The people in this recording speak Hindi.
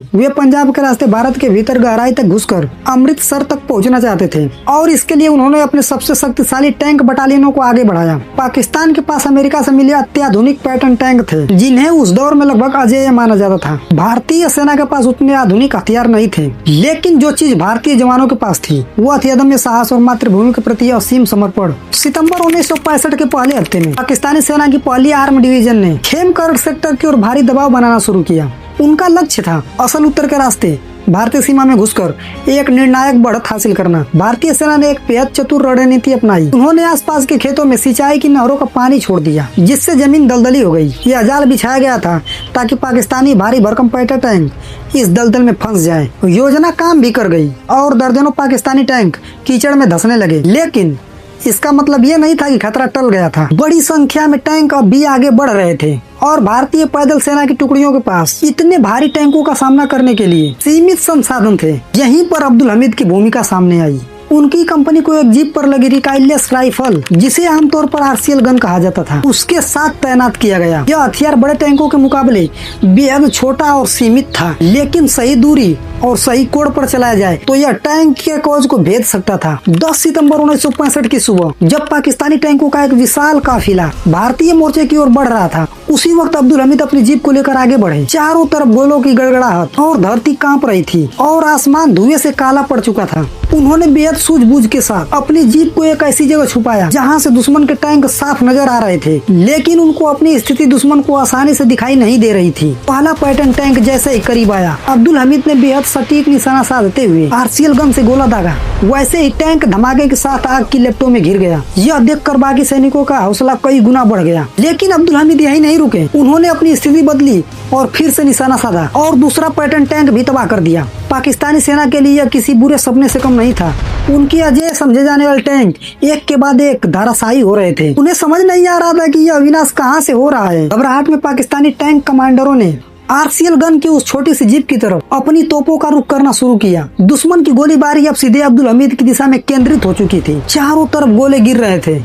वे पंजाब के रास्ते भारत के भीतर गहराई तक घुसकर अमृतसर तक पहुंचना चाहते थे और इसके लिए उन्होंने अपने सबसे शक्तिशाली टैंक बटालियनों को आगे बढ़ाया। पाकिस्तान के पास अमेरिका से मिले अत्याधुनिक पैटर्न टैंक थे जिन्हें उस दौर में लगभग अजेय माना जाता था। भारतीय सेना के पास उतने आधुनिक हथियार नहीं थे, लेकिन जो चीज भारतीय जवानों के पास थी वो थी अदम्य साहस और मातृभूमि के प्रति असीम समर्पण। सितंबर 1965 के पहले हफ्ते में पाकिस्तानी सेना की पहली आर्म डिवीजन ने खेमकर सेक्टर की ओर भारी दबाव बनाना शुरू किया। उनका लक्ष्य था असल उत्तर के रास्ते भारतीय सीमा में घुसकर एक निर्णायक बढ़त हासिल करना। भारतीय सेना ने एक बेहद चतुर रणनीति अपनाई। उन्होंने आसपास के खेतों में सिंचाई की नहरों का पानी छोड़ दिया, जिससे जमीन दलदली हो गई। यह जाल बिछाया गया था ताकि पाकिस्तानी भारी भरकम फाइटर टैंक इस दलदल में फंस जाए। योजना काम भी कर गई और दर्जनों पाकिस्तानी टैंक कीचड़ में धंसने लगे, लेकिन इसका मतलब ये नहीं था कि खतरा टल गया था। बड़ी संख्या में टैंक अब भी आगे बढ़ रहे थे और भारतीय पैदल सेना की टुकड़ियों के पास इतने भारी टैंकों का सामना करने के लिए सीमित संसाधन थे। यहीं पर अब्दुल हमीद की भूमिका सामने आई। उनकी कंपनी को एक जीप पर लगी रिकाइलेस राइफल, जिसे आमतौर पर आरसीएल गन कहा जाता था, उसके साथ तैनात किया गया। यह हथियार बड़े टैंकों के मुकाबले बेहद छोटा और सीमित था, लेकिन सही दूरी और सही कोण पर चलाया जाए तो यह टैंक के कोच को भेद सकता था। 10 सितंबर 1965 की सुबह जब पाकिस्तानी टैंकों का एक विशाल काफिला भारतीय मोर्चे की ओर बढ़ रहा था, उसी वक्त अब्दुल हमीद अपनी जीप को लेकर आगे बढ़े। चारों तरफ गोलों की गड़गड़ाहट और धरती कांप रही थी और आसमान धुएं से काला पड़ चुका था। उन्होंने बेहद सूझबूझ के साथ अपनी जीप को एक ऐसी जगह छुपाया जहां से दुश्मन के टैंक साफ नजर आ रहे थे, लेकिन उनको अपनी स्थिति दुश्मन को आसानी से दिखाई नहीं दे रही थी। पहला पैटर्न टैंक जैसे ही करीब आया, अब्दुल हमीद ने बेहद सटीक निशाना साधते हुए आरसीएल गन से गोला दागा। वैसे ही टैंक धमाके के साथ आग की लपटों में घिर गया। यह देखकर बाकी सैनिकों का हौसला कई गुना बढ़ गया, लेकिन अब्दुल हमीद यही नहीं रुके। उन्होंने अपनी स्थिति बदली और फिर से निशाना साधा और दूसरा पैटर्न टैंक भी तबाह कर दिया। पाकिस्तानी सेना के लिए यह किसी बुरे सपने से कम नहीं था। उनके अजय समझे जाने वाले टैंक एक के बाद एक धराशायी हो रहे थे। उन्हें समझ नहीं आ रहा था कि यह विनाश कहां से हो रहा है। घबराहट में पाकिस्तानी टैंक कमांडरों ने आरसीएल गन की उस छोटी सी जीप की तरफ अपनी तोपों का रुख करना शुरू किया। दुश्मन की गोलीबारी अब सीधे अब्दुल हमीद की दिशा में केंद्रित हो चुकी थी। चारों तरफ गोले गिर रहे थे।